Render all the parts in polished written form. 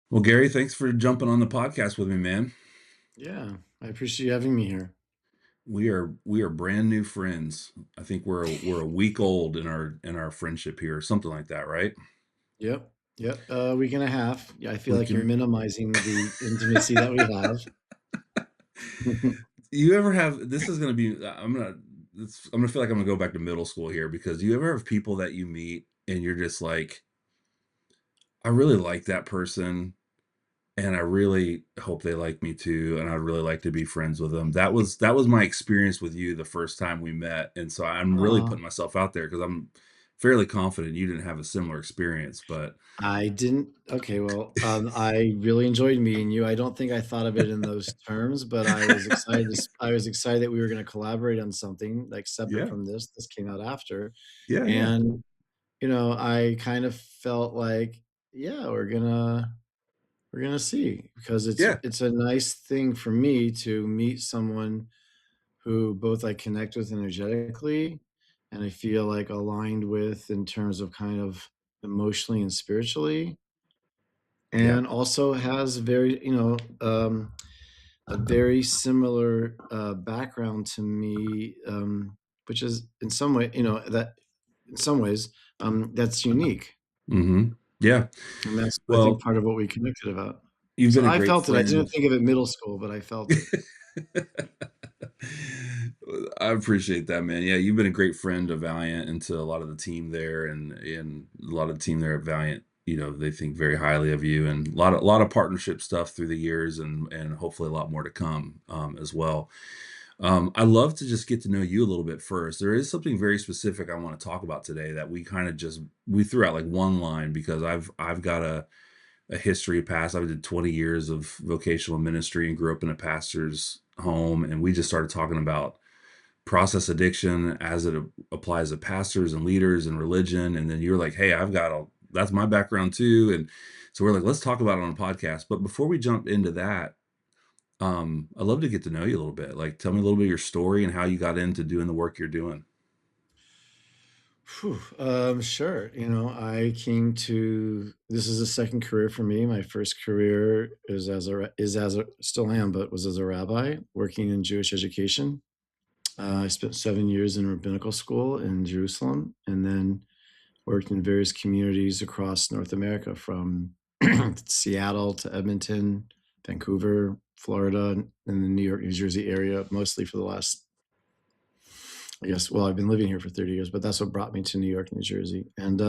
Well, Gary, thanks for jumping on the podcast with me, man. Yeah, I appreciate you having me here. We are brand new friends. I think we're a week old in our friendship here, something like that, right? Yep, yep, a week and a half. Yeah, I feel We like you're can. minimizing the intimacy that we have. You ever have? This is gonna be. I'm gonna feel like I'm gonna go back to middle school here because you ever have people that you meet and you're just like, I really like that person, and I really hope they like me too, and I'd really like to be friends with them. That was my experience with you the first time we met, and so I'm really Aw, putting myself out there because 'cause I'm fairly confident you didn't have a similar experience, but I didn't okay, well, I really enjoyed meeting you. I don't think I thought of it in those terms, but I was excited that we were gonna collaborate on something, like, separate Yeah, from this. This came out after, yeah, yeah, and, I kind of felt like, yeah, we're gonna see because yeah, it's a nice thing for me to meet someone who both I connect with energetically and I feel like aligned with in terms of kind of emotionally and spiritually, yeah, and also has very, a very similar background to me, which is in some way, that in some ways, that's unique. mhm, yeah. And that's, I think, Well, part of what we connected about. you've So been a I great felt it. I didn't friend. think of it middle school, but I felt it. I appreciate that, man. Yeah, you've been a great friend to Valiant and to a lot of the team there, and a lot of the team there at Valiant. They think very highly of you, and a lot of partnership stuff through the years, and hopefully a lot more to come as well. I love to just get to know you a little bit first. There is something very specific I want to talk about today that we kind of just we threw out like one line because I've got a history past. I did 20 years of vocational ministry and grew up in a pastor's home, and we just started talking about process addiction as it applies to pastors and leaders and religion. And then you're like, hey, that's my background too. And so we're like, let's talk about it on a podcast. But before we jump into that, I'd love to get to know you a little bit. Like, tell me a little bit of your story and how you got into doing the work you're doing. Phew, sure. I came to this is a second career for me. My first career is as a still am, but was as a rabbi working in Jewish education. I spent 7 years in rabbinical school in Jerusalem, and then worked in various communities across North America, from Seattle to Edmonton, Vancouver, Florida, and the New York, New Jersey area, mostly for the last, I guess, well, I've been living here for 30 years, but that's what brought me to New York, New Jersey. And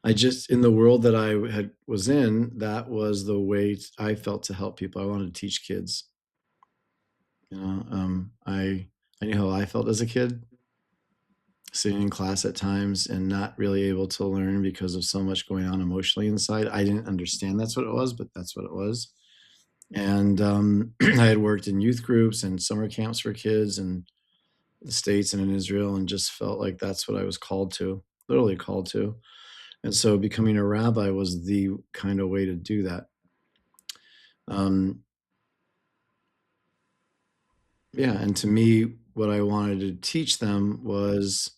I just, in the world that was in, that was the way I felt to help people. I wanted to teach kids. I knew how I felt as a kid, sitting in class at times and not really able to learn because of so much going on emotionally inside. I didn't understand that's what it was, but that's what it was. And I had worked in youth groups and summer camps for kids in the States and in Israel, and just felt like that's what I was called to, literally called to. And so becoming a rabbi was the kind of way to do that. Um, yeah. And to me, what I wanted to teach them was,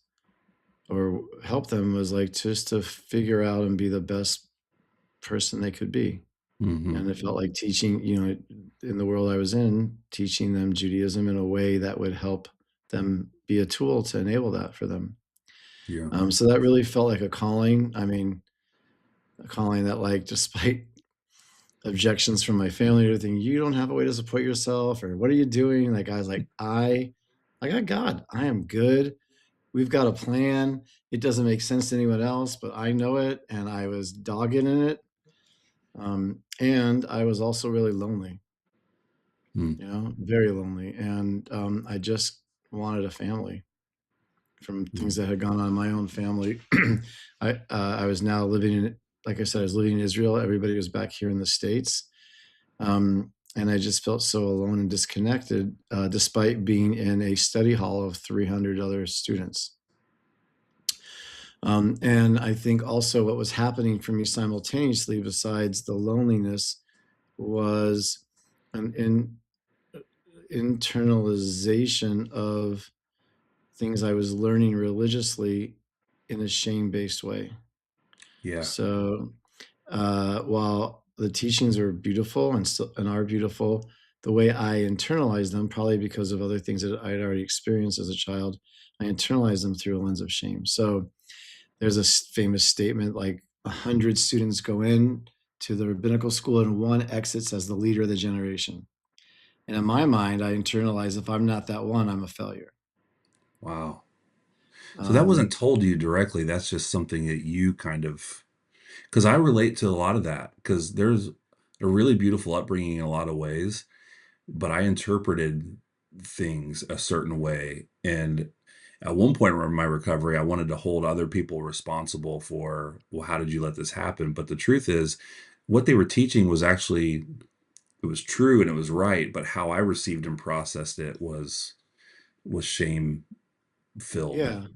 or help them, was like just to figure out and be the best person they could be. Hmm. And it felt like teaching, in the world I was in, teaching them Judaism in a way that would help them be a tool to enable that for them. Yeah. So that really felt like a calling. I mean, a calling that, like, despite objections from my family and everything, you don't have a way to support yourself, or what are you doing? Like, I was like, I got God. I am good. We've got a plan. It doesn't make sense to anyone else, but I know it. And I was dogged in it. And I was also really lonely, Mm. very lonely. And I just wanted a family from things Mm. that had gone on in my own family. I was now living in, like I said, I was living in Israel. Everybody was back here in the States. And I just felt so alone and disconnected, despite being in a study hall of 300 other students. And I think also what was happening for me simultaneously, besides the loneliness, was an internalization of things I was learning religiously in a shame-based way. Yeah. So, While the teachings are beautiful and still and are beautiful, the way I internalize them, probably because of other things that I'd already experienced as a child, I internalize them through a lens of shame. So there's a famous statement like 100 students go in to the rabbinical school and one exits as the leader of the generation. And in my mind, I internalize if I'm not that one, I'm a failure. Wow. So that wasn't Um, told to you directly, that's just something that you kind of, because I relate to a lot of that, because there's a really beautiful upbringing in a lot of ways, but I interpreted things a certain way, and at one point in my recovery, I wanted to hold other people responsible for, "Well, how did you let this happen?" But the truth is, what they were teaching was actually, it was true and it was right, but how I received and processed it was shame filled. yeah.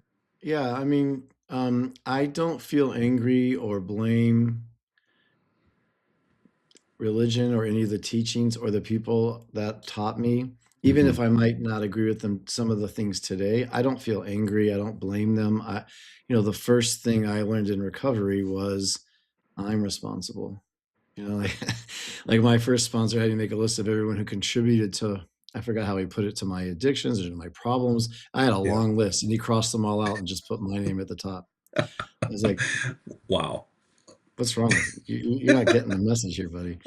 Yeah. I mean, I don't feel angry or blame religion or any of the teachings or the people that taught me, even if Mhm. I might not agree with them, some of the things today, I don't feel angry. I don't blame them. The first thing I learned in recovery was I'm responsible. Like, like my first sponsor had me make a list of everyone who contributed to, I forgot how he put it, to my addictions or to my problems. I had a Yeah. long list and he crossed them all out and just put my name at the top. I was like, Wow. what's wrong with you? You're not getting the message here, buddy.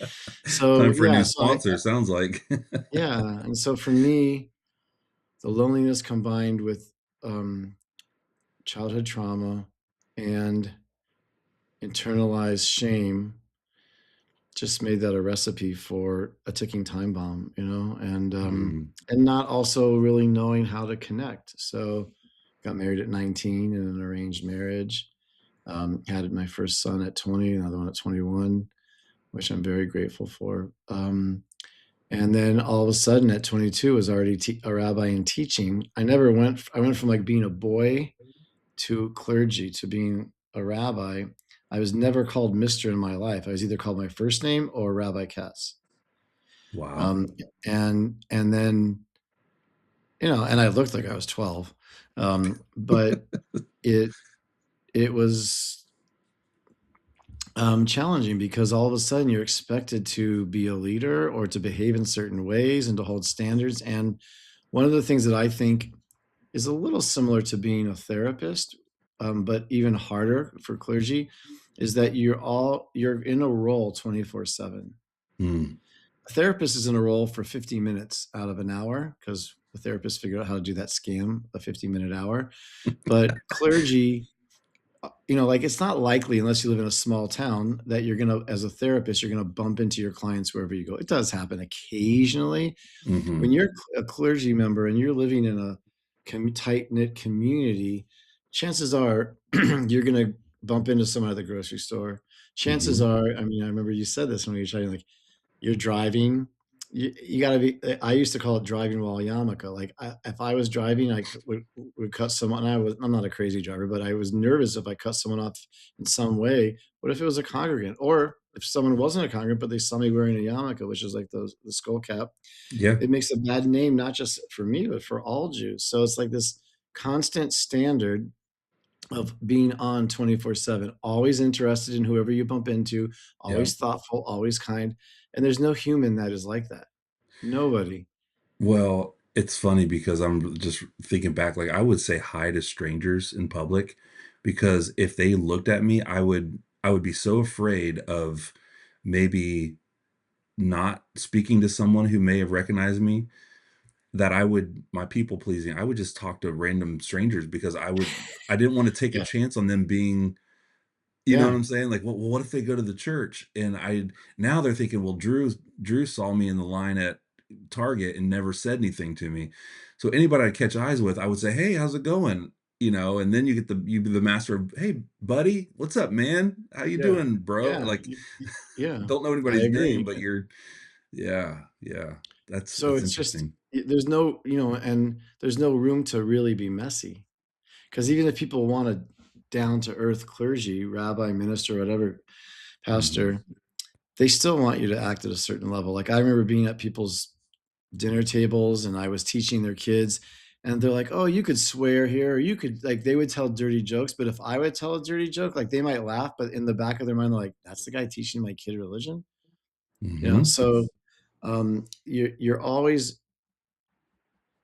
So Time for a yeah, new so I sponsor, sounds like. yeah, and so for me, the loneliness combined with um, childhood trauma and internalized shame just made that a recipe for a ticking time bomb, Mm, and not also really knowing how to connect. So, got married at 19 in an arranged marriage. Had my first son at 20, another one at 21, which I'm very grateful for. And then all of a sudden at 22 was already a rabbi in teaching. I went from like being a boy to clergy to being a rabbi. I was never called Mr. in my life. I was either called my first name or Rabbi Katz. wow. Um, and then, and I looked like I was 12. But it it was challenging because all of a sudden you're expected to be a leader or to behave in certain ways and to hold standards. And one of the things that I think is a little similar to being a therapist, but even harder for clergy, is that you're in a role 24/7. Mm, A therapist is in a role for 50 minutes out of an hour because the therapist figured out how to do that scam, a 50-minute hour. But clergy, like it's not likely unless you live in a small town that as a therapist, you're gonna bump into your clients wherever you go. It does happen occasionally, when mhm, you're a clergy member and you're living in a tight-knit community, chances are you're gonna bump into someone at the grocery store. Chances mhm. are, I mean, I remember you said this when you were chatting, like, you're driving, you gotta be I used to call it driving while yarmulke, like, if I was driving, would cut someone I'm not a crazy driver, but I was nervous if I cut someone off in some way. What if it was a congregant? Or if someone wasn't a congregant, but they saw me wearing a yarmulke, which is like the skull cap, Yeah. it makes a bad name, not just for me, but for all Jews. So it's like this constant standard of being on 24/7, always interested in whoever you bump into, Yeah. always thoughtful, always kind. And there's no human that is like that. Nobody. Well, it's funny because I'm just thinking back, like, I would say hi to strangers in public, because if they looked at me, I would be so afraid of maybe not speaking to someone who may have recognized me, that my people pleasing, I would just talk to random strangers because I didn't wanna take a Yeah. chance on them being, you know what Yeah. I'm saying? Like, well, what if they go to the church? And now they're thinking, well, Drew saw me in the line at Target and never said anything to me. So anybody I catch eyes with, I would say, "Hey, how's it going?" And then you be the master of, "Hey, buddy, what's up, man? How you Yeah. doing, bro?" Yeah. Like, Yeah. don't know I anybody's name, agree. but you're, yeah, yeah. So That's it's just interesting. there's no, and there's no room to really be messy. Because even if people want a down to earth clergy, rabbi, minister, whatever, Mhm. pastor, they still want you to act at a certain level. Like I remember being at people's dinner tables and I was teaching their kids and they're like, "Oh, you could swear here, or you could," like, they would tell dirty jokes, but if I would tell a dirty joke, like, they might laugh, but in the back of their mind, they're like, "That's the guy teaching my kid religion?" You know? Mhm. So, you're always,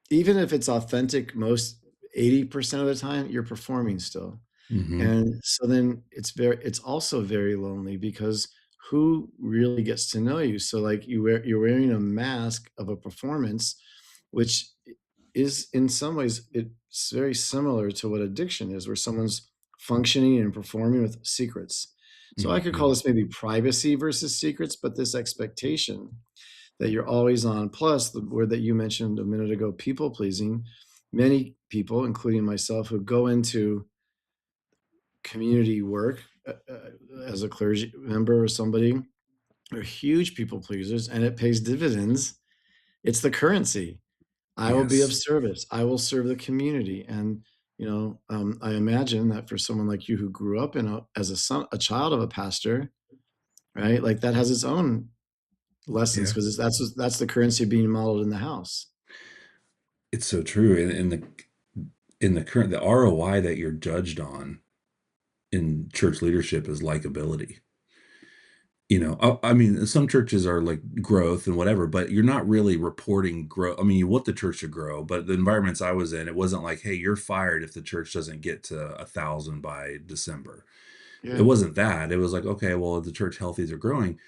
even if it's authentic most 80% of the time, you're performing still. Mhm. And so then it's also very lonely because who really gets to know you? So like you're wearing a mask of a performance, which is in some ways it's very similar to what addiction is, where someone's functioning and performing with secrets. So I could call Mhm. this maybe privacy versus secrets, but this expectation that you're always on. Plus, the word that you mentioned a minute ago, people pleasing. Many people, including myself, who go into community work as a clergy member or somebody are huge people pleasers, and it pays dividends. It's the currency. I will be of Yes. service. I will serve the community. And I imagine that for someone like you who grew up as a son, a child of a pastor, right? Like that has its own lessons Yeah. because that's the currency being modeled in the house. It's so true. In the current the ROI that you're judged on in church leadership is likability. I mean, some churches are like growth and whatever, but you're not really reporting growth. I mean, you want the church to grow, but the environments I was in, it wasn't like, hey, you're fired if the church doesn't get to 1,000 by December. It Yeah, wasn't that. It was like, okay, well, if the church healthies are growing.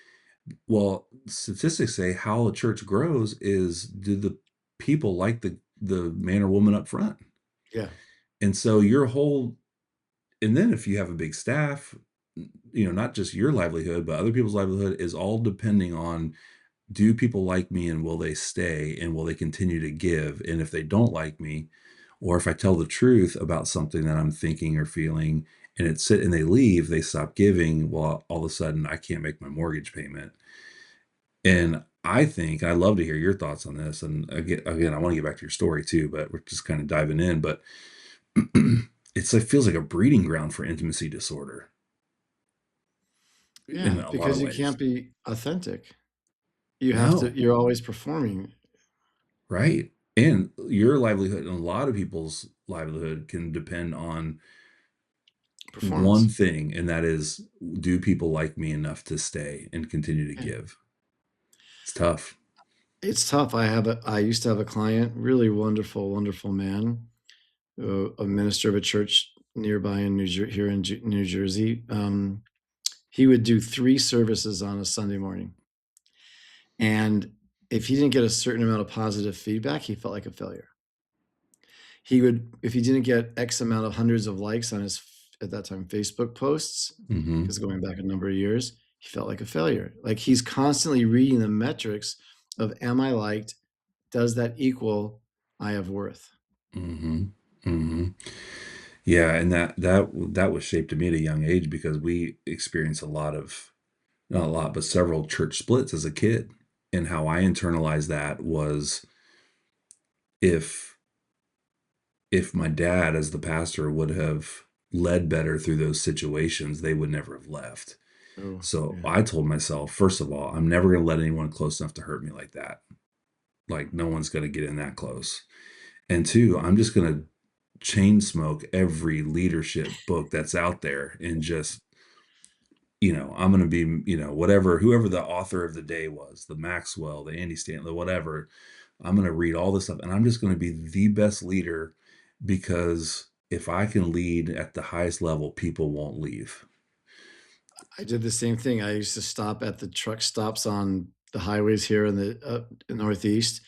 Well, statistics say how a church grows is do the people like the man or woman up front. yeah, And so your whole and then if you have a big staff, not just your livelihood, but other people's livelihood is all depending on do people like me and will they stay and will they continue to give? And if they don't like me, or if I tell the truth about something that I'm thinking or feeling and they leave, they stop giving, well, all of a sudden I can't make my mortgage payment. And I think I'd love to hear your thoughts on this. And again, I want to get back to your story too, but we're just kind of diving in. But it feels like a breeding ground for intimacy disorder in yeah. a lot of Because you ways. can't be authentic. You have to. No, You're always performing right? And your livelihood and a lot of people's livelihood can depend on one performance. thing, and that is, do people like me enough to stay and continue to Yeah. give? It's tough. It's tough. I used to have a client, really wonderful, wonderful man, a minister of a church nearby in here in New Jersey. He would do 3 services on a Sunday morning, and if he didn't get a certain amount of positive feedback, he felt like a failure. He would, if he didn't get X amount of hundreds of likes on his at that time Facebook posts, Hmm. because going back a number of years, he felt like a failure. Like he's constantly reading the metrics of, am I liked? Does that equal I have worth? Hmm. Hmm. Yeah, and that was shaped to me at a young age because we experienced a lot of not a lot, but several church splits as a kid. And how I internalized that was if if my dad as the pastor would have led better through those situations, they would never have left. Oh, So yeah. I told myself, first of all, I'm never going to let anyone close enough to hurt me like that. Like no one's going to get in that close. And two, I'm just going to chain smoke every leadership book that's out there and just, I'm going to be, whoever the author of the day was, the Maxwell, the Andy Stanley, whatever. I'm going to read all this stuff and I'm just going to be the best leader because if I can lead at the highest level, people won't leave. I did the same thing. I used to stop at the truck stops on the highways here in the Northeast,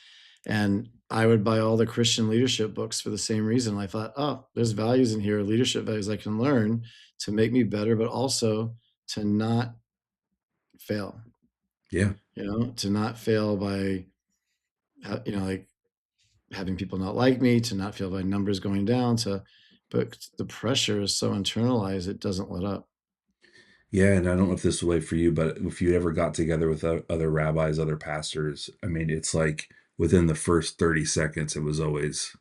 and I would buy all the Christian leadership books for the same reason. I thought, oh, there's values in here, leadership values I can learn to make me better, but also to not fail. Yeah. To not fail by, like having people not like me, to not feel my numbers going down, but the pressure is so internalized it doesn't let up. Yeah, and I don't know if this is the way for you, but if you ever got together with other rabbis, other pastors, I mean, it's like within the first 30 seconds, it was always,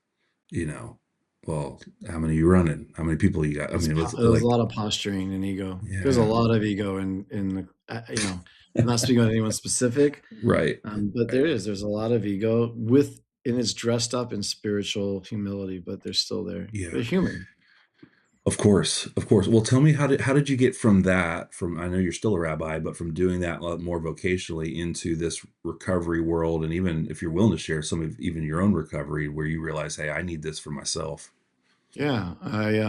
you know, well, how many you running? How many people you got? I mean, it was It was a like, lot of posturing and ego. There's a yeah, lot of ego in the, I'm not speaking on anyone specific, right, but right. there's a lot of ego with and it's dressed up in spiritual humility, but they're still there. Yeah. They're human. Of course, of course. Well, tell me how did you get from that, from I know you're still a rabbi, but from doing that a lot more vocationally into this recovery world, and even if you're willing to share some of even your own recovery where you realize, "Hey, I need this for myself." Yeah, I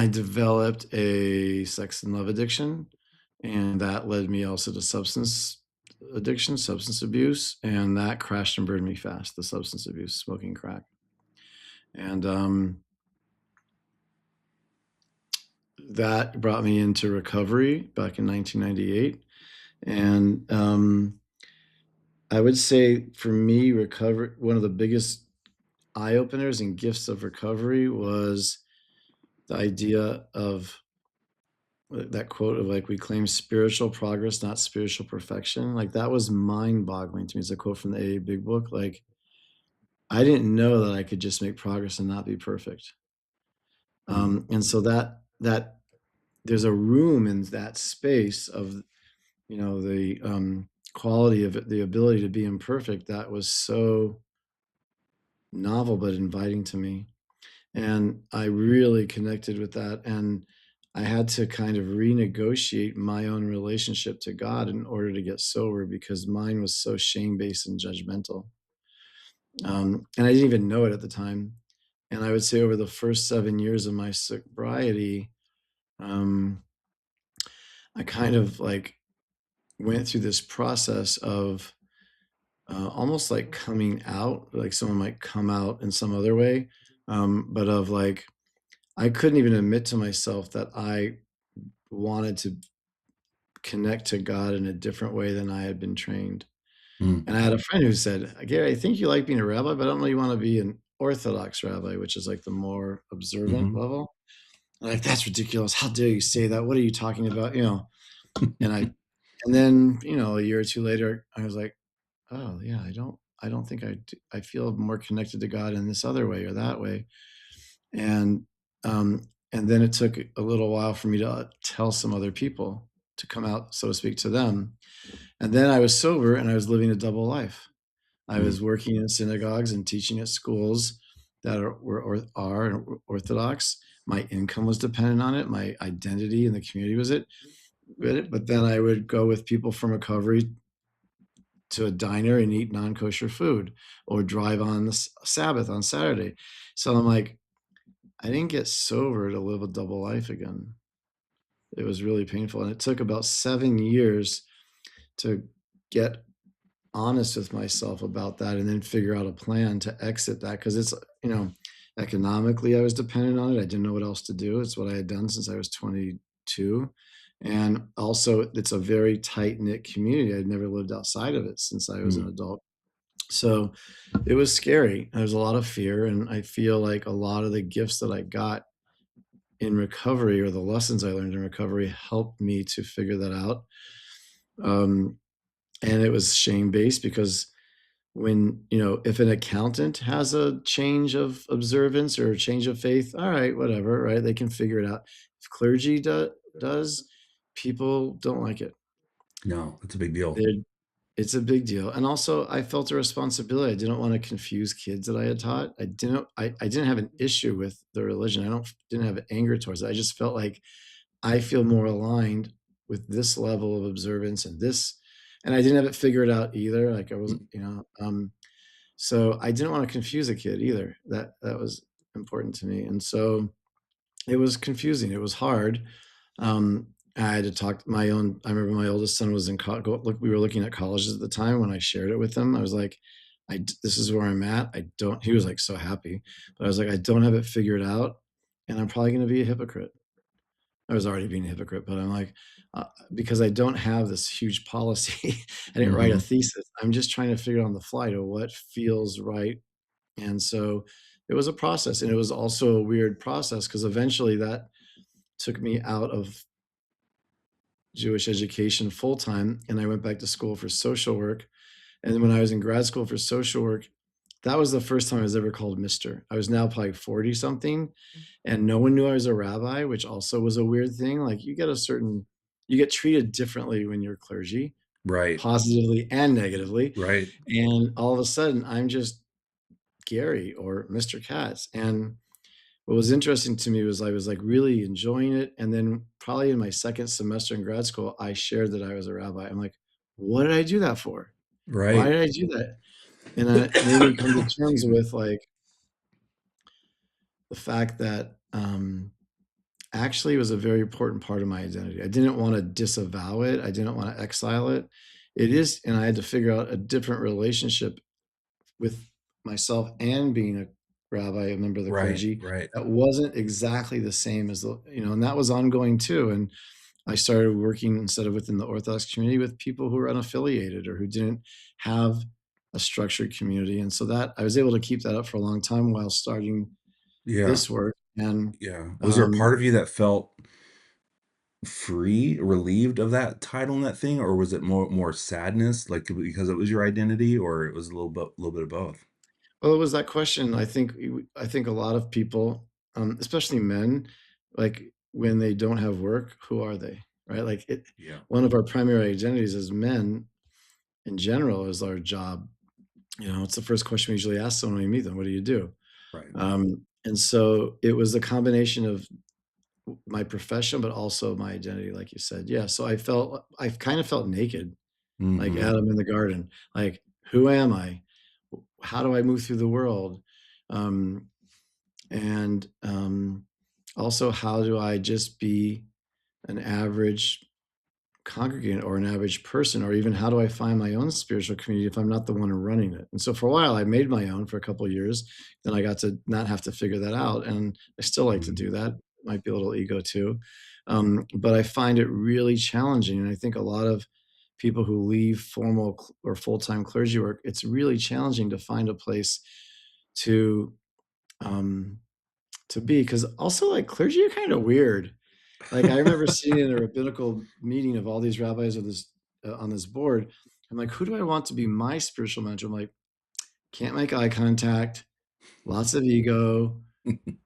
developed a sex and love addiction, and that led me also to substance addiction, substance abuse, and that crashed and burned me fast, the substance abuse, smoking crack. And that brought me into recovery back in 1998. And I would say for me, recovery, one of the biggest eye openers and gifts of recovery was the idea of that quote of like, we claim spiritual progress, not spiritual perfection. Like that was mind boggling to me. It's a quote from the AA Big Book. Like, I didn't know that I could just make progress and not be perfect. Mm, And so that there's a room in that space of, the quality of it, the ability to be imperfect, that was so novel but inviting to me. And I really connected with that. And I had to kind of renegotiate my own relationship to God in order to get sober because mine was so shame based and judgmental. And I didn't even know it at the time. And I would say over the first 7 years of my sobriety, um, I kind of like went through this process of almost like coming out, like someone might come out in some other way, but of like, I couldn't even admit to myself that I wanted to connect to God in a different way than I had been trained. mm, And I had a friend who said, Gary, I think you like being a rabbi, but I don't know you want to be an Orthodox rabbi, which is like the more observant mhm. level. I'm like, that's ridiculous. How dare you say that? What are you talking about? And and then, a year or two later, I was like, oh yeah, I don't think I feel more connected to God in this other way or that way. And um, and then it took a little while for me to tell some other people to come out, so to speak, to them. And then I was sober and I was living a double life. I Mm, was working in synagogues and teaching at schools that are Orthodox. My income was dependent on it. My identity in the community was it. But then I would go with people from recovery to a diner and eat non-kosher food, or drive on the Sabbath on Saturday. So I'm like, I didn't get sober to live a double life again. It was really painful, and it took about 7 years to get honest with myself about that and then figure out a plan to exit that because it's, you know, economically I was dependent on it. I didn't know what else to do. It's what I had done since I was 22. And also it's a very tight knit community. I'd never lived outside of it since I was an mm, adult. So it was scary. There was a lot of fear. And I feel like a lot of the gifts that I got in recovery, or the lessons I learned in recovery, helped me to figure that out. Um, and it was shame based because if an accountant has a change of observance or a change of faith, all right, whatever, right? They can figure it out. If clergy does, people don't like it. no, that's a big deal. They're, it's a big deal. And also I felt a responsibility. I didn't want to confuse kids that I had taught. I didn't have an issue with the religion. Didn't have anger towards it. I just felt like I feel more aligned with this level of observance and this, and I didn't have it figured out either. Like I was, Mm, so I didn't want to confuse a kid either. That was important to me. And so it was confusing. It was hard. I had to talk my own. I remember my oldest son was in look. We were looking at colleges at the time when I shared it with him. I was like, This is where I'm at. I don't." He was like so happy, but I was like, "I don't have it figured out, and I'm probably going to be a hypocrite." I was already being a hypocrite, but I'm like, because I don't have this huge policy. I didn't write a mhm, thesis. I'm just trying to figure out on the fly to what feels right. And so it was a process, and it was also a weird process because eventually that took me out of Jewish education full time, and I went back to school for social work. And then when I was in grad school for social work, that was the first time I was ever called Mister. I was now probably 40 something, and no one knew I was a rabbi, which also was a weird thing. Like you get treated differently when you're clergy. Right. positively and negatively. Right. And all of a sudden, I'm just Gary or Mr. Katz. And what was interesting to me was I was like really enjoying it. And then probably in my second semester in grad school, I shared that I was a rabbi. I'm like, what did I do that for? Why Right. did I do that? And it made me come to terms Excuse me. with like the fact that actually it was a very important part of my identity. I didn't want to disavow it. I didn't want to exile it. It is, and I had to figure out a different relationship with myself and being a rabbi, a member of the Right. clergy, Right. that wasn't exactly the same as and that was ongoing too. And I started working instead of within the Orthodox community with people who were unaffiliated or who didn't have a structured community. And so that I was able to keep that up for a long time while starting Yeah. this work. And Yeah. Was there a um, part of you that felt free, relieved of that title and that thing, or was it more sadness, like, because it was your identity, or it was a little bit of both? well, it was that question. I think a lot of people, especially men, like when they don't have work, who are they? Right? Like Yeah. one of our primary identities as men in general is our job. It's the first question we usually ask someone when we meet them. What do you do? Right. And so it was a combination of my profession, but also my identity, like you said. Yeah. So I kind of felt naked, like Mhm. Adam in the garden. Like, who am I? How do I move through the world? Um, and Also, how do I just be an average congregant or an average person, or even how do I find my own spiritual community if I'm not the one running it? And so for a while, I made my own for a couple of years. Then I got to not have to figure that out, and I still like to Mhm. do that. Might be a little ego too, but I find it really challenging. And I think a lot of people who leave formal or full time clergy work, it's really challenging to find a place to um, be, because also like clergy are kind of weird. Like, I remember sitting in a rabbinical meeting of all these rabbis of this on this board. I'm like, who do I want to be my spiritual mentor? I'm like, can't make eye contact, lots of ego,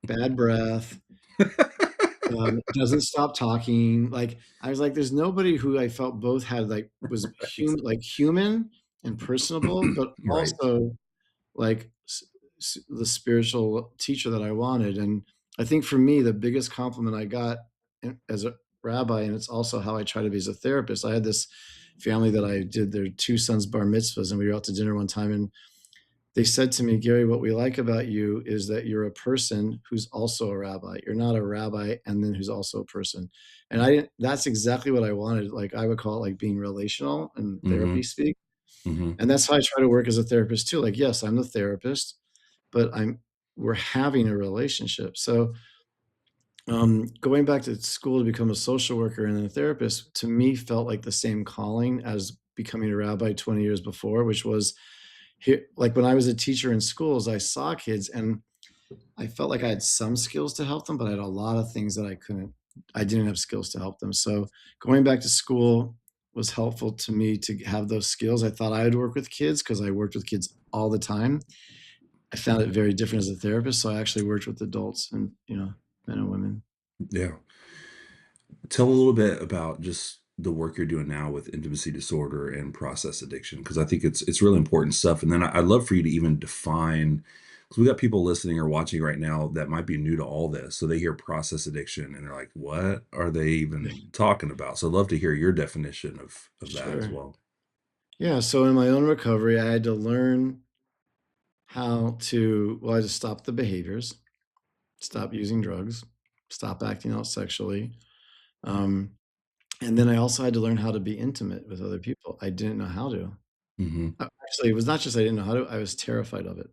bad breath, doesn't stop talking. Like, I was like, there's nobody who I felt both had like was Right. human and personable, but Right. also like the spiritual teacher that I wanted. And I think for me, the biggest compliment I got as a rabbi, and it's also how I try to be as a therapist. I had this family that I did their two sons' bar mitzvahs, and we were out to dinner one time, and they said to me, Gary, what we like about you is that you're a person who's also a rabbi. You're not a rabbi and then who's also a person. And I didn't, that's exactly what I wanted. Like, I would call it like being relational and therapy Mhm. speak. Mhm. And that's how I try to work as a therapist too. Like, yes, I'm the therapist, but we're having a relationship. So going back to school to become a social worker and then a therapist, to me felt like the same calling as becoming a rabbi 20 years before, which was here. Like when I was a teacher in schools, I saw kids and I felt like I had some skills to help them, but I had a lot of things that I didn't have skills to help them. So going back to school was helpful to me to have those skills. I thought I would work with kids because I worked with kids all the time. I found it very different as a therapist. So I actually worked with adults and, men and women. Yeah. Tell a little bit about just the work you're doing now with intimacy disorder and process addiction, because I think it's really important stuff. And then I'd love for you to even define, because we got people listening or watching right now that might be new to all this. So they hear process addiction and they're like, what are they even talking about? So I'd love to hear your definition of that as Sure. well. Yeah. So in my own recovery, I had to learn well, I had to stop the behaviors, stop using drugs, stop acting out sexually. Um, and then I also had to learn how to be intimate with other people. I didn't know how to. Hmm. Actually, it was not just I didn't know how to, I was terrified of it,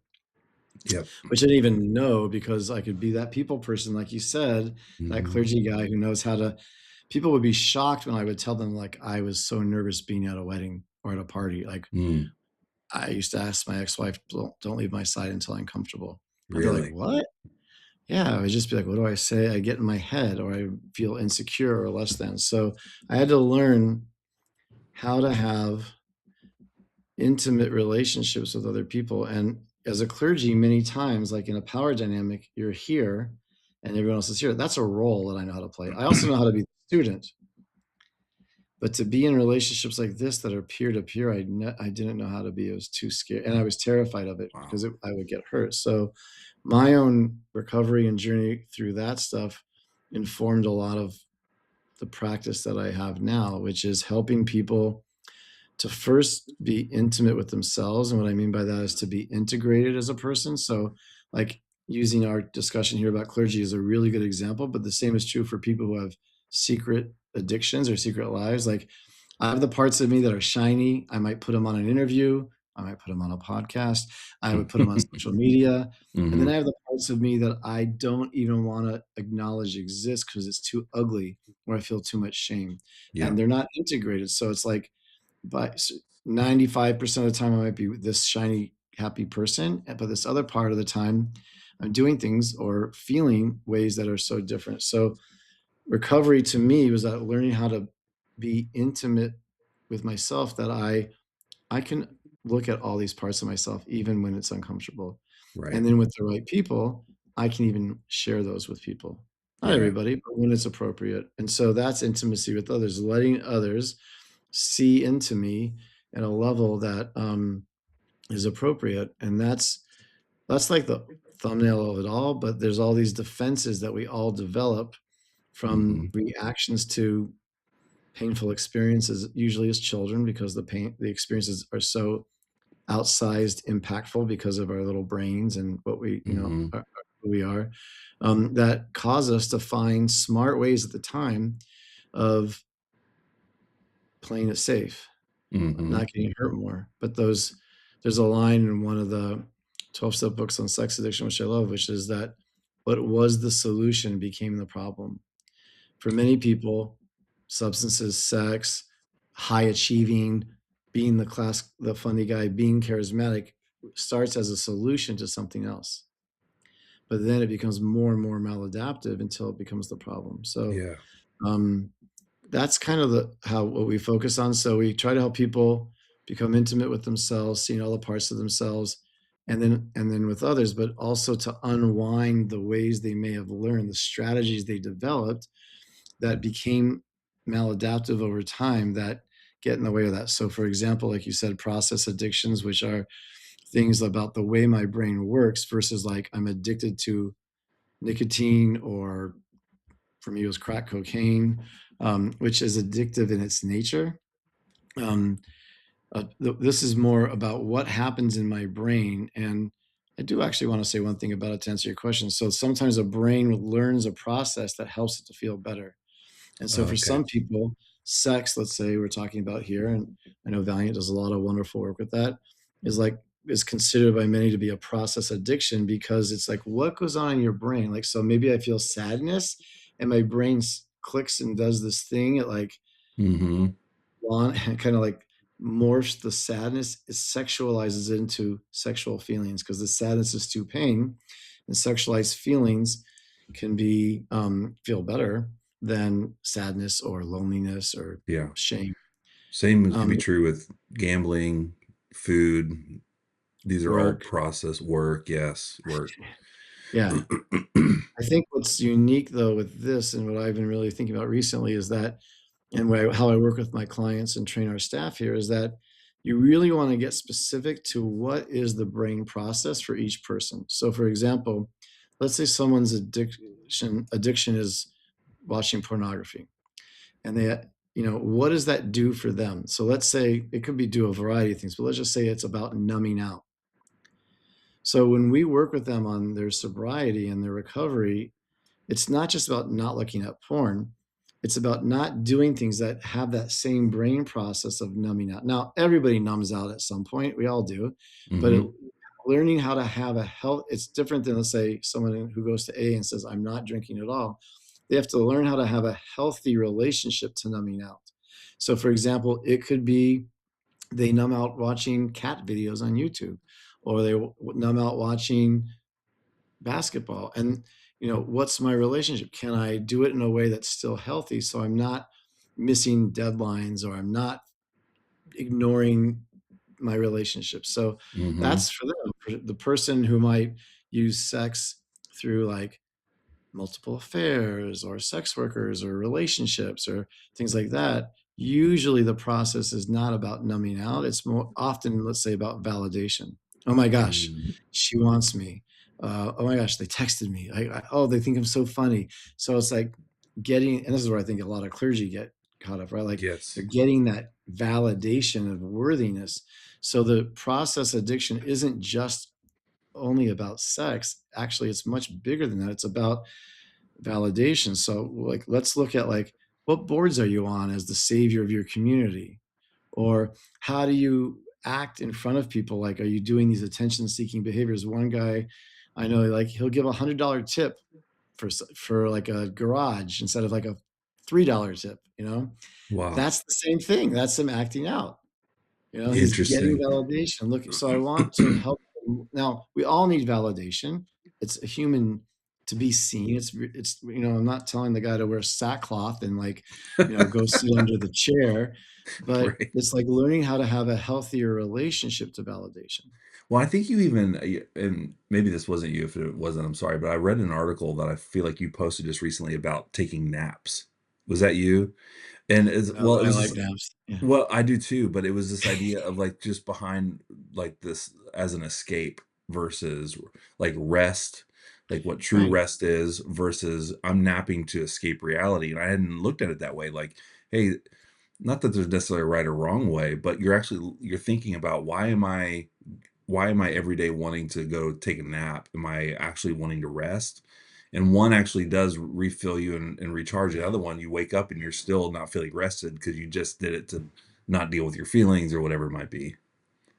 Yep. which I didn't even know because I could be that people person, like you said, that Hmm. clergy guy who knows how to. People would be shocked when I would tell them, like, I was so nervous being at a wedding or at a party. Like, Mm, I used to ask my ex-wife, don't leave my side until I'm comfortable. And they're like, really? what? Yeah, I would just be like, what do I say? I get in my head or I feel insecure or less than. So I had to learn how to have intimate relationships with other people. And as a clergy, many times, like in a power dynamic, you're here and everyone else is here. That's a role that I know how to play. I also know how to be the student. But to be in relationships like this that are peer to peer, I didn't know how to be. I was too scared, and I was terrified of it Wow. because I would get hurt. So my own recovery and journey through that stuff informed a lot of the practice that I have now, which is helping people to first be intimate with themselves. And what I mean by that is to be integrated as a person. So, like, using our discussion here about clergy is a really good example, but the same is true for people who have secret addictions or secret lives. Like, I have the parts of me that are shiny. I might put them on an interview. I might put them on a podcast. I would put them on social media. And then I Mhm. have the parts of me that I don't even want to acknowledge exist because it's too ugly or I feel too much shame. Yeah. And they're not integrated. So it's like, but 95% of the time I might be this shiny, happy person, but this other part of the time I'm doing things or feeling ways that are so different. So recovery to me was that learning how to be intimate with myself, that I can look at all these parts of myself even when it's uncomfortable. Right. And then with the right people, I can even share those with people. Not Yeah. everybody, but when it's appropriate. And so that's intimacy with others, letting others see into me at a level that is appropriate. And that's like the thumbnail of it all. But there's all these defenses that we all develop from Mhm. reactions to painful experiences, usually as children, because the experiences are so outsized, impactful because of our little brains and what we, Mhm. who we are, that cause us to find smart ways at the time of playing it safe, not Mhm. getting hurt more. But there's a line in one of the 12-step books on sex addiction, which I love, which is that what was the solution became the problem. For many people, substances, sex, high achieving, being the funny guy, being charismatic starts as a solution to something else. But then it becomes more and more maladaptive until it becomes the problem. So Yeah. um, that's kind of the how what we focus on. So we try to help people become intimate with themselves, seeing all the parts of themselves, and then with others, but also to unwind the ways they may have learned, the strategies they developed that became maladaptive over time that get in the way of that. So for example, like you said, process addictions, which are things about the way my brain works versus like I'm addicted to nicotine, or for me it was crack cocaine, which is addictive in its nature. Um, this is more about what happens in my brain. And I do actually want to say one thing about it to answer your question. So sometimes a brain learns a process that helps it to feel better. And so for Okay. some people, sex, let's say we're talking about here, and I know Valiant does a lot of wonderful work with that, is like is considered by many to be a process addiction because it's like what goes on in your brain. Like, so maybe I feel sadness and my brain clicks and does this thing. It like Mhm. kind of like morphs the sadness, it sexualizes it into sexual feelings because the sadness is too pain, and sexualized feelings can be feel better than sadness or loneliness or Yeah. shame. Same can be um, true with gambling, food. These are all Work. process work. Yes, work. Yeah, I think what's unique though with this and what I've been really thinking about recently is that, and how I work with my clients and train our staff here, is that you really want to get specific to what is the brain process for each person. So, for example, let's say someone's addiction is watching pornography, and what does that do for them? So, let's say it could be do a variety of things, but let's just say it's about numbing out. So, when we work with them on their sobriety and their recovery, it's not just about not looking at porn. It's about not doing things that have that same brain process of numbing out. Now, everybody numbs out at some point. We all do. But Mhm. learning how to have a health, it's different than, let's say, someone who goes to A and says, I'm not drinking at all. They have to learn how to have a healthy relationship to numbing out. So, for example, it could be they numb out watching cat videos on YouTube, or they numb out watching basketball. And what's my relationship? Can I do it in a way that's still healthy so I'm not missing deadlines, or I'm not ignoring my relationship? So Mhm. that's for them. For the person who might use sex through like multiple affairs or sex workers or relationships or things like that, usually the process is not about numbing out. It's more often, let's say, about validation. Oh my gosh, Mm, she wants me. Oh my gosh, they texted me. Oh, they think I'm so funny. So it's like getting, and this is where I think a lot of clergy get caught up, right? Like they're yes. getting that validation of worthiness. So the process addiction isn't just only about sex. Actually, it's much bigger than that. It's about validation. So like let's look at like what boards are you on as the savior of your community? Or how do you act in front of people? Like, are you doing these attention seeking behaviors? One guy I know, like he'll give $100 tip for like a garage instead of like a $3 tip, you know? Wow. That's the same thing. That's him acting out. You know, he's getting Interesting. validation. Look, so I want to help them. Now, we all need validation. It's a human to be seen. It's I'm not telling the guy to wear sackcloth and like, go sit under the chair, but Right. it's like learning how to have a healthier relationship to validation. Well, I think you even, and maybe this wasn't you. If it wasn't, I'm sorry, but I read an article that I feel like you posted just recently about taking naps. Was that you? And as well, it I was like just, naps. Yeah. well, I do too, but it was this idea of like just behind like this as an escape versus like rest, like what true Right. rest is versus I'm napping to escape reality. And I hadn't looked at it that way. Like, hey, not that there's necessarily a right or wrong way, but you're thinking about why am I every day wanting to go take a nap? Am I actually wanting to rest? And one actually does refill you and recharge. The other one, you wake up and you're still not feeling rested because you just did it to not deal with your feelings or whatever it might be.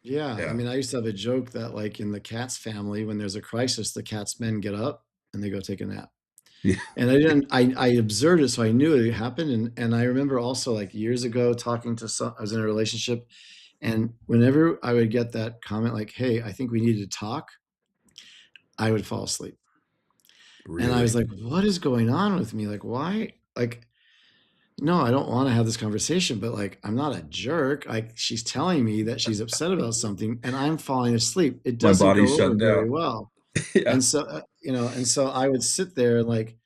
Yeah. I Yeah. mean, I used to have a joke that like in the Katz family, when there's a crisis, the Katz men get up and they go take a nap. Yeah. And I observed it, so I knew it happened. And I remember also like years ago talking to I was in a relationship, and whenever I would get that comment like, "Hey, I think we need to talk," I would fall asleep. And I was Really? like, "What is going on with me? Like, why? Like, no, I don't want to have this conversation, but like, I'm not a jerk. Like, she's telling me that she's upset about something, and I'm falling asleep. It My doesn't body's go over shutting very down. well." Yeah. And so, and so I would sit there and like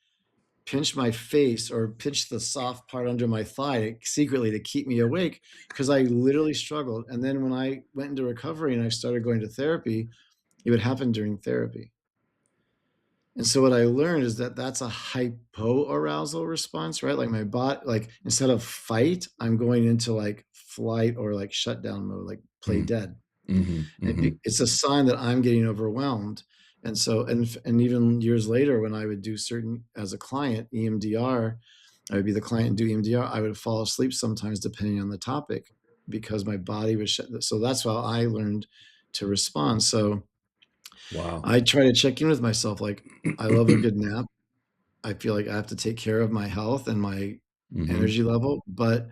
pinch my face or pinch the soft part under my thigh secretly to keep me awake because I literally struggled. And then when I went into recovery and I started going to therapy, it would happen during therapy. And so what I learned is that that's a hypoarousal response, right? Like my body, like instead of fight, I'm going into like flight or like shutdown mode, like play Mm. dead. Mhm. Mhm. It's a sign that I'm getting overwhelmed. And so, and even years later, when I would do certain as a client EMDR, I would be the client and do EMDR. I would fall asleep sometimes, depending on the topic, because my body was shut. So that's how I learned to respond. So Wow. I try to check in with myself. Like I love a good nap. I feel like I have to take care of my health and my Mhm. energy level. But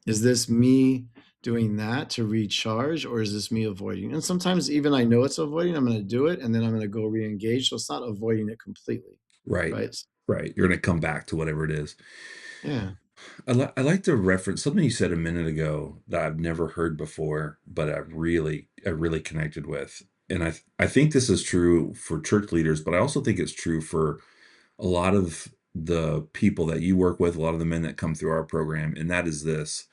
is this me doing that to recharge, or is this me avoiding? And sometimes even I know it's avoiding, I'm going to do it and then I'm going to go re-engage. So it's not avoiding it completely. Right. Right. Right. You're gonna come back to whatever it is. Yeah. I like to reference something you said a minute ago that I've never heard before, but I really connected with. And I think this is true for church leaders, but I also think it's true for a lot of the people that you work with, a lot of the men that come through our program, and that is this.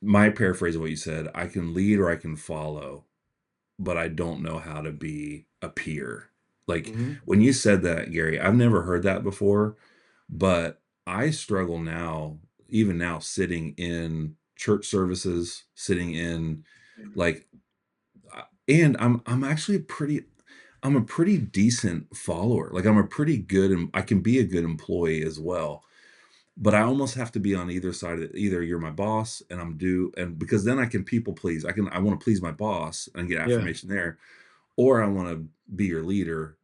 My paraphrase of what you said, I can lead or I can follow, but I don't know how to be a peer. Like Hmm. when you said that, Gary, I've never heard that before, but I struggle now, even now, sitting in church services, sitting in like, and I'm actually I'm a pretty decent follower. Like I'm a pretty good, and I can be a good employee as well. But I almost have to be on either side of it. Either you're my boss and I'm due, and because then I can people please. I want to please my boss and get Yeah. affirmation there, or I want to be your leader,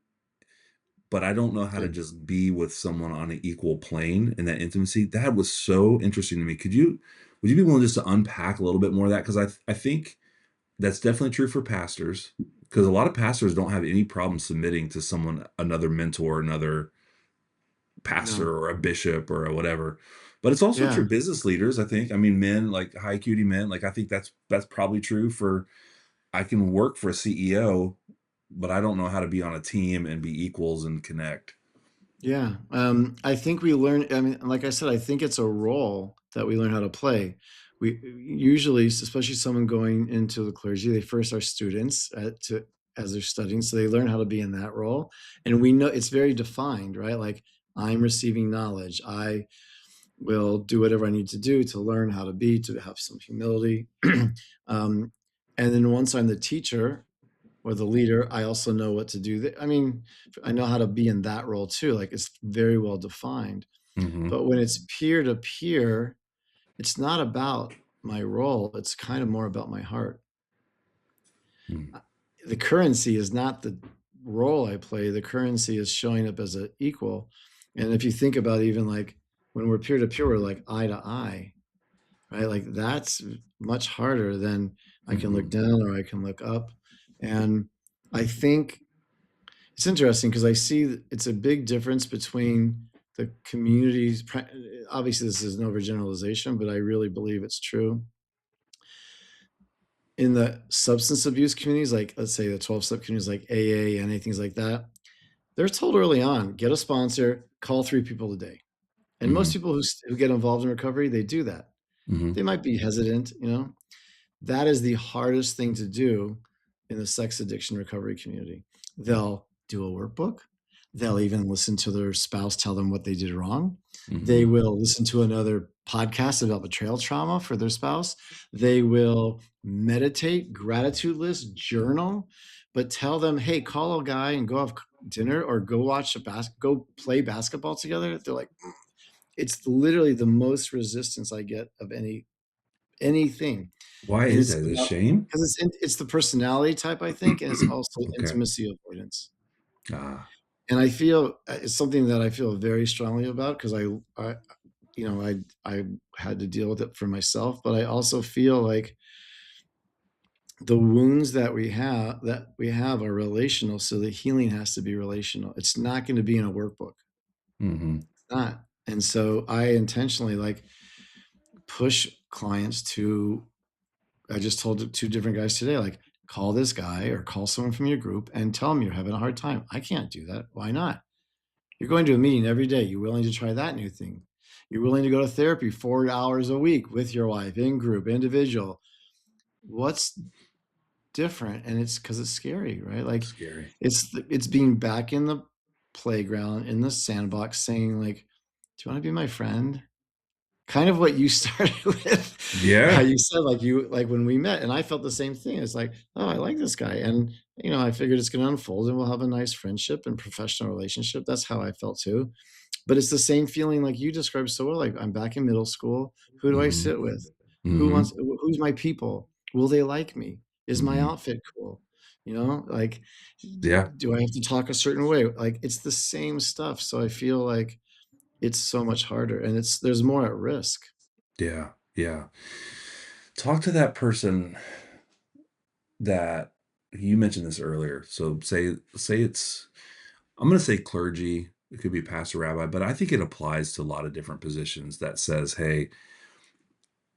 but I don't know how to Yeah. just be with someone on an equal plane in that intimacy. That was so interesting to me. Would you be willing just to unpack a little bit more of that? Because I think that's definitely true for pastors. Because a lot of pastors don't have any problem submitting to someone, another mentor, another pastor, No. or a bishop, or a whatever. But it's also Yeah. true business leaders. I think. I mean, men like high acuity men. Like I think that's probably true for. I can work for a CEO, but I don't know how to be on a team and be equals and connect. Yeah. I think we learn, I mean, like I said, I think it's a role that we learn how to play. We usually, especially someone going into the clergy, they first are students as they're studying. So they learn how to be in that role. And we know it's very defined, right? Like I'm receiving knowledge. I will do whatever I need to do to learn how to be, to have some humility. um, and then once I'm the teacher, or the leader, I also know what to do. I mean, I know how to be in that role too. Like it's very well defined. Hmm. But when it's peer to peer, it's not about my role. It's kind of more about my heart. Uh, The currency is not the role I play. The currency is showing up as an equal. And if you think about even like when we're peer to peer, we're like eye to eye, right? Like that's much harder than I can look Hmm. down or I can look up. And I think it's interesting because I see it's a big difference between the communities. Obviously, this is an overgeneralization, but I really believe it's true. In the substance abuse communities, like let's say the 12 step communities like AA and things like that, they're told early on get a sponsor, call 3 people a day. And most Hmm. people who get involved in recovery, they do that. Hmm. They might be hesitant, you know, that is the hardest thing to do in the sex addiction recovery community. They'll do a workbook. They'll even listen to their spouse tell them what they did wrong. They Hmm. will listen to another podcast about betrayal trauma for their spouse. They will meditate, gratitude list, journal, but tell them, hey, call a guy and go have dinner or go watch go play basketball together. They're like, "Mm." It's literally the most resistance I get of anything. Why And is it's that? Is it about shame? because it's the personality type, I think, and it's also Okay. intimacy avoidance. Ah. And I feel it's something that I feel very strongly about because I, I had to deal with it for myself, but I also feel like the wounds that we have are relational, so the healing has to be relational. It's not going to be in a workbook. Hmm. It's not. And so I intentionally like push clients to I just told 2 different guys today, like, call this guy or call someone from your group and tell them you're having a hard time. I can't do that. Why not? You're going to a meeting every day. You're willing to try that new thing. You're willing to go to therapy 4 hours a week with your wife, in group, individual. What's different? And it's because it's scary, right? Like, Scary. it's being back in the playground in the sandbox, saying like, "Do you want to be my friend?" Kind of what you started with. How Yeah. you said, like, when we met, and I felt the same thing. It's like, "Oh, I like this guy," and, I figured it's gonna unfold, and we'll have a nice friendship and professional relationship. That's how I felt too. But it's the same feeling like you described so well, like, I'm back in middle school. Who do I Hmm. sit with? Hmm. Who's my people? Will they like me? Is my Hmm. outfit cool? Like, Yeah. do I have to talk a certain way? Like, it's the same stuff, so I feel like it's so much harder, and there's more at risk. Yeah. Yeah. Talk to that person that you mentioned this earlier. So say it's I'm going to say clergy, it could be pastor rabbi, but I think it applies to a lot of different positions that says, "Hey,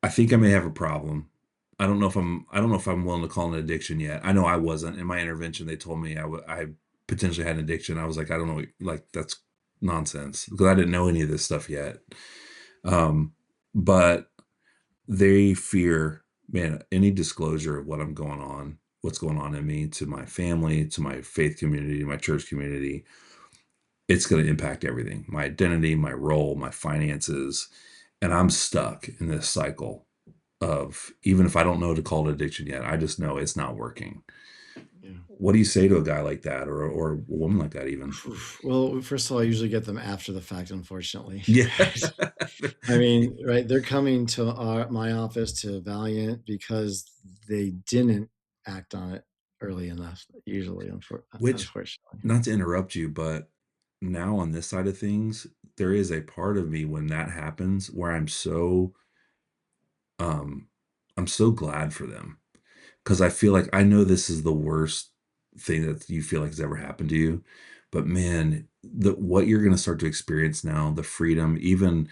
I think I may have a problem. I don't know if I'm willing to call it an addiction yet." I know I wasn't. In my intervention, they told me I potentially had an addiction. I was like, "I don't know, like that's nonsense," because I didn't know any of this stuff yet. Um, but they fear, man, any disclosure of what's going on in me to my family, to my faith community, my church community, it's going to impact everything, my identity, my role, my finances. And I'm stuck in this cycle of even if I don't know to call it addiction yet, I just know it's not working. Yeah. What do you say to a guy like that or a woman like that even? Oof. Well, first of all, I usually get them after the fact, unfortunately. Yeah. Right? I mean, right? They're coming to my office to Valiant because they didn't act on it early enough. Usually, Which, unfortunately. not to interrupt you, but now on this side of things, there is a part of me when that happens where um I'm so glad for them because I feel like I know this is the worst thing that you feel like has ever happened to you. But man, the what you're gonna start to experience now, the freedom, even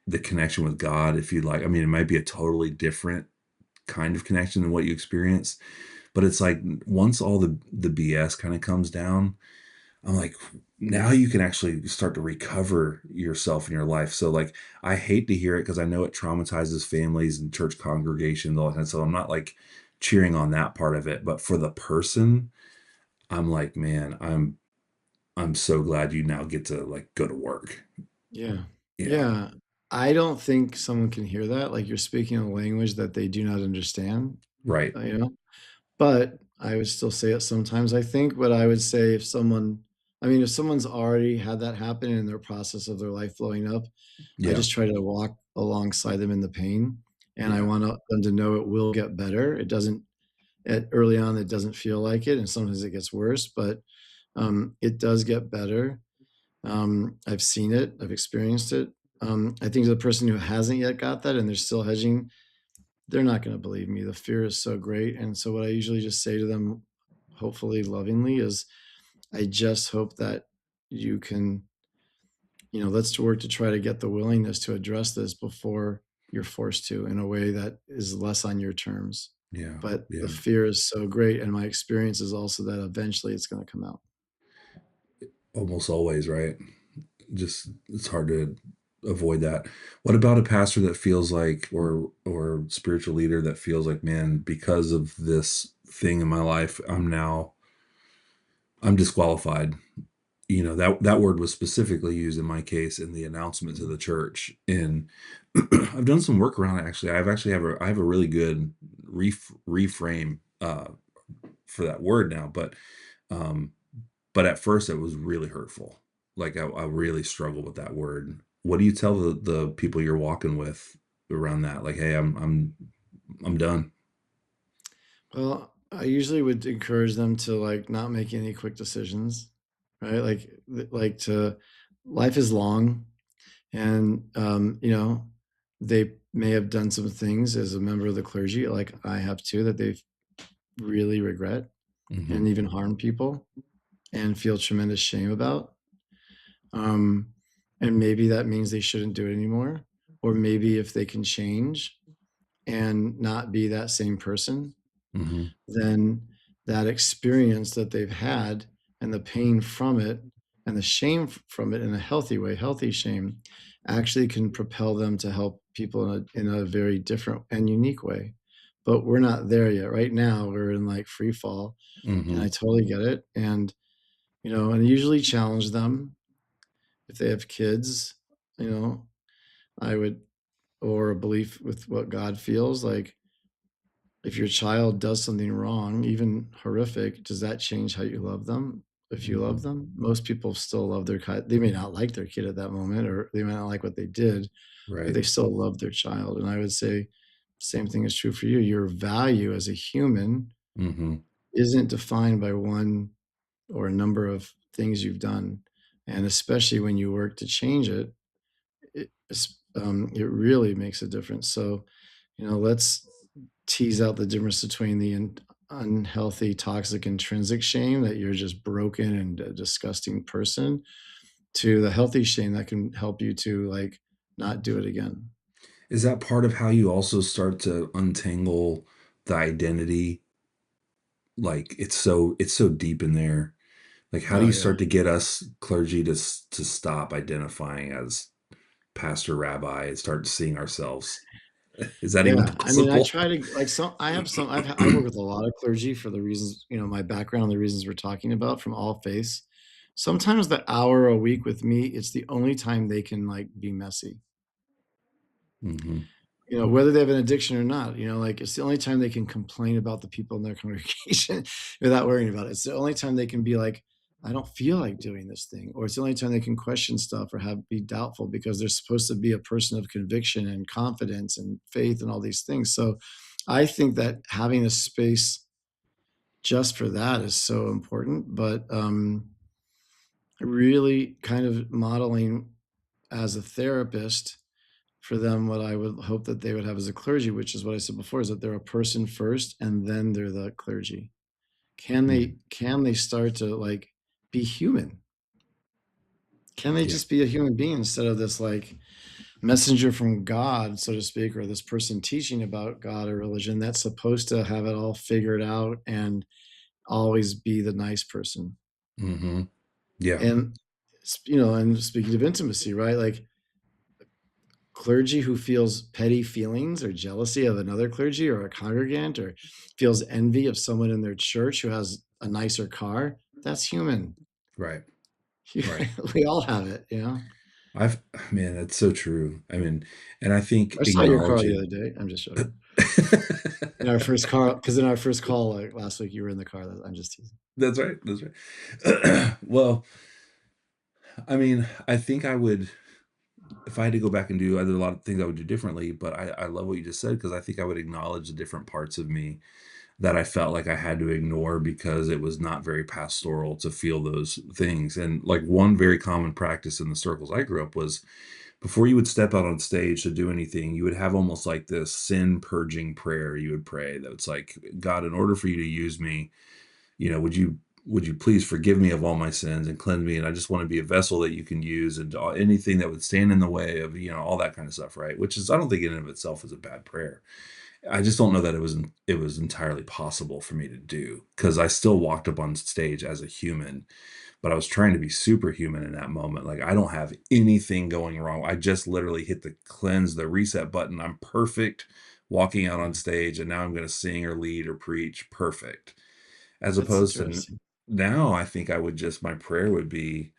the connection with God, if you like, I mean, it might be a totally different kind of connection than what you experienced, but it's like once all the BS kind of comes down, I'm like, now you can actually start to recover yourself in your life. So like, I hate to hear it because I know it traumatizes families and church congregations all the time. So I'm not like cheering on that part of it, but for the person, I'm like, man, I'm so glad you now get to like go to work. Yeah. Yeah. Yeah. I don't think someone can hear that. Like you're speaking a language that they do not understand, Right. you know? But I would still say it sometimes, I think. But I would say if someone, I mean, if someone's already had that happen in their process of their life blowing up, I Yeah. just try to walk alongside them in the pain. And I Yeah. want them to know it will get better. It doesn't, early on, it doesn't feel like it. And sometimes it gets worse, but it does get better. I've seen it, I've experienced it. I think the person who hasn't yet got that and they're still hedging, they're not going to believe me. The fear is so great. And so, what I usually just say to them, hopefully lovingly, is I just hope that you can, let's work to try to get the willingness to address this before you're forced to in a way that is less on your terms. Yeah. But the Yeah. fear is so great. And my experience is also that eventually it's going to come out. Almost always, right? Just it's hard to avoid that. What about a pastor that feels like or spiritual leader that feels like, man, because of this thing in my life, I'm disqualified. You know, that word was specifically used in my case in the announcement to the church. And I've done some work around it actually. I have a really good reframe for that word now, um but at first it was really hurtful. Like I really struggle with that word. What do you tell the people you're walking with around that? Like, hey, I'm done. Well, I usually would encourage them to like not make any quick decisions, right? Like to life is long, and they may have done some things as a member of the clergy, like I have too, that they really regret Hmm. and even harm people and feel tremendous shame about. Um, and maybe that means they shouldn't do it anymore, or maybe if they can change and not be that same person, Hmm. then that experience that they've had and the pain from it and the shame from it in a healthy way, healthy shame, actually can propel them to help people in a very different and unique way. But we're not there yet. Right now, we're in like free fall, and I Hmm. totally get it. And I usually challenge them if they have kids, you know, I would, or a belief with what God feels like. If your child does something wrong, even horrific, does that change how you love them? If you love Hmm. them, most people still love their kid. They may not like their kid at that moment, or they may not like what they did, but Right. they still love their child. And I would say, same thing is true for you. Your value as a human Hmm. isn't defined by one or a number of things you've done, and especially when you work to change it, it really makes a difference. So, let's tease out the difference between the unhealthy, toxic, intrinsic shame that you're just broken and a disgusting person to the healthy shame that can help you to like not do it again. Is that part of how you also start to untangle the identity? Like it's so deep in there. Like how do Oh you yeah. start to get us clergy to stop identifying as pastor, rabbi, and start seeing ourselves? Is that even Yeah. I mean, I possible? try to like some I have some I work with a lot of clergy for the reasons, my background, the reasons we're talking about from all faiths. Sometimes the hour a week with me, it's the only time they can like be messy. Hmm. Whether they have an addiction or not, like it's the only time they can complain about the people in their congregation without worrying about it. It's the only time they can be like, I don't feel like doing this thing. Or it's the only time they can question stuff or be doubtful because they're supposed to be a person of conviction and confidence and faith and all these things. So I think that having a space just for that is so important. But really kind of modeling as a therapist for them what I would hope that they would have as a clergy, which is what I said before, is that they're a person first and then they're the clergy. Can they start to like be human? Can they Yeah. just be a human being instead of this like messenger from God, so to speak, or this person teaching about God or religion that's supposed to have it all figured out and always be the nice person? Hmm. Yeah. And, and speaking of intimacy, right? Like clergy who feels petty feelings or jealousy of another clergy or a congregant or feels envy of someone in their church who has a nicer car, that's human. Right. Right. We all have it. I've man, that's so true. I mean, and I think I saw your car the other acknowledging day. I'm just joking. In our first car, because in our first call like last week, you were in the car. I'm just teasing. That's right, that's right. Well, I mean, I think I would if I had to go back and do a lot of things I would do differently, but I love what you just said because I think I would acknowledge the different parts of me that I felt like I had to ignore because it was not very pastoral to feel those things. And like one very common practice in the circles I grew up was before you would step out on stage to do anything, you would have almost like this sin purging prayer you would pray that it's like, God, in order for you to use me, would you please forgive me of all my sins and cleanse me? And I just want to be a vessel that you can use and anything that would stand in the way of, all that kind of stuff, right? Which is, I don't think in and of itself is a bad prayer. I just don't know that it was entirely possible for me to do because I still walked up on stage as a human, but I was trying to be superhuman in that moment. Like I don't have anything going wrong. I just literally hit the reset button. I'm perfect walking out on stage, and now I'm going to sing or lead or preach perfect. As That's opposed to interesting. now, I think my prayer would be,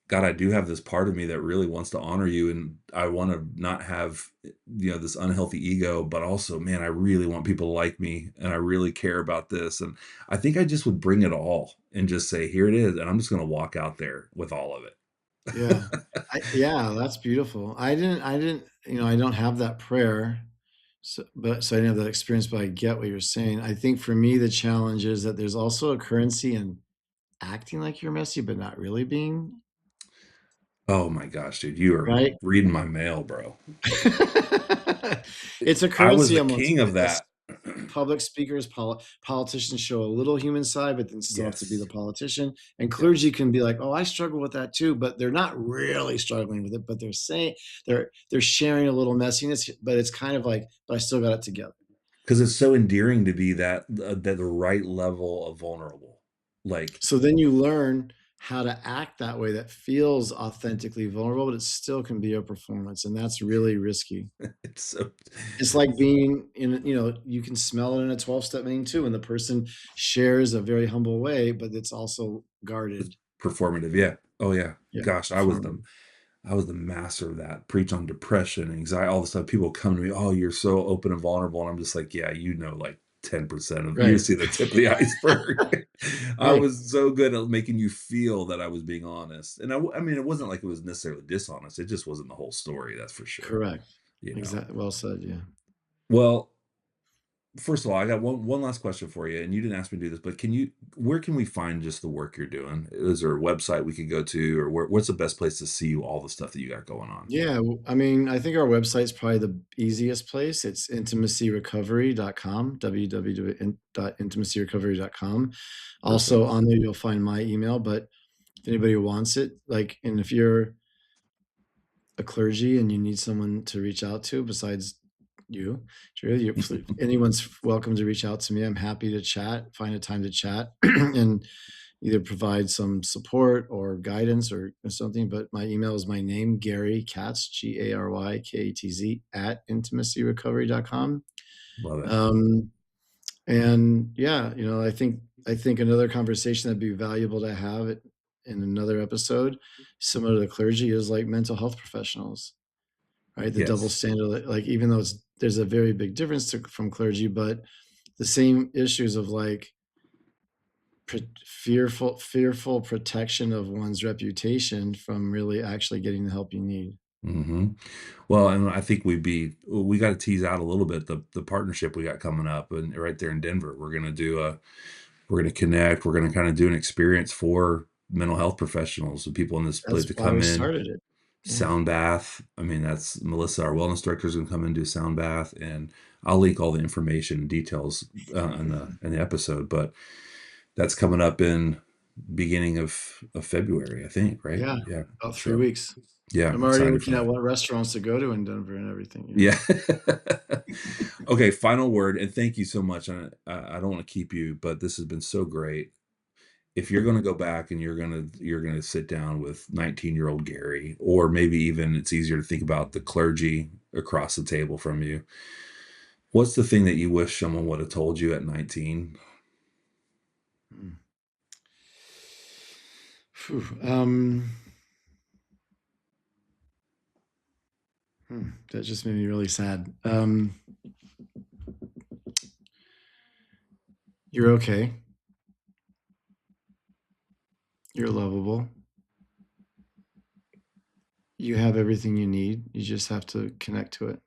God, I do have this part of me that really wants to honor you, and I want to not have, this unhealthy ego, but also, man, I really want people to like me, and I really care about this. And I think I just would bring it all and just say, here it is, and I'm just going to walk out there with all of Yeah. it. Yeah, that's beautiful. I don't have that prayer. So I didn't have that experience, but I get what you're saying. I think for me, the challenge is that there's also a currency in acting like you're messy, but not really being, Oh my gosh, dude, you are right? reading my mail, bro. It's a I was currency the amongst king of that. public speakers, politicians show a little human side, but then still have to be the Yes, politician. And clergy yes. can be like, "Oh, I struggle with that too," but they're not really struggling with it. But they're saying they're sharing a little messiness, but it's kind of like, "But I still got it together." Because it's so endearing to be that the right level of vulnerable. Like, So then you learn how to act that way that feels authentically vulnerable, but it still can be a performance, and that's really risky. it's so It's like being you can smell it in a 12-step meeting too, and the person shares a very humble way, but it's also it's guarded. performative, yeah. Oh, yeah. Yeah, Gosh, performative. I was the master of that. Preach on depression, anxiety, all the stuff. People come to me, "Oh, you're so open and vulnerable," and I'm just like, "Yeah, like 10% of you Right, see the tip of the iceberg." I right, was so good at making you feel that I was being honest, and I mean, it wasn't like it was necessarily dishonest, it just wasn't the whole story, that's for sure, correct. you know? Exactly. Well said, yeah. Well, first of all, I got one last question for you, and you didn't ask me to do this, but where can we find just the work you're doing? Is there a website we could go to, or what's the best place to see all the stuff that you got going on? Yeah, I mean, I think our website's probably the easiest place. It's intimacyrecovery.com, www.intimacyrecovery.com. Also Perfect. on there, you'll find my email, but if anybody wants it, like, and if you're a clergy and you need someone to reach out to besides you, sure, anyone's welcome to reach out to me. I'm happy to chat, find a time to chat and either provide some support or guidance or something. But my email is my name, Gary Katz, GaryKatz at intimacyrecovery.com. Love it. Um, and yeah, I think another conversation that'd be valuable to have it in another episode, similar to the clergy, is like mental health professionals, right? The double Yes. standard, like even though there's a very big difference from clergy, but the same issues of like fearful protection of one's reputation from really actually getting the help you need. Hmm. Well, and I think we got to tease out a little bit the partnership we got coming up, and right there in Denver, we're gonna connect. We're gonna kind of do an experience for mental health professionals and people in this place That's to why come we in. started it. Yeah. Sound bath. I mean, that's Melissa, our wellness director, is gonna come in and do sound bath, and I'll link all the information and details in the episode. But that's coming up in beginning of February, I think. Right? Yeah, Yeah. about 3 So weeks. yeah, I'm I'm already excited for looking at that. what restaurants to go to in Denver and everything. Yeah. Okay, final word, and thank you so much. I don't want to keep you, but this has been so great. if you're going to go back and you're going to sit down with 19-year-old Gary, or maybe even it's easier to think about the clergy across the table from you, what's the thing that you wish someone would have told you at 19? Mm. Phew, that just made me really sad. You're okay. You're lovable. You have everything you need. You just have to connect to it.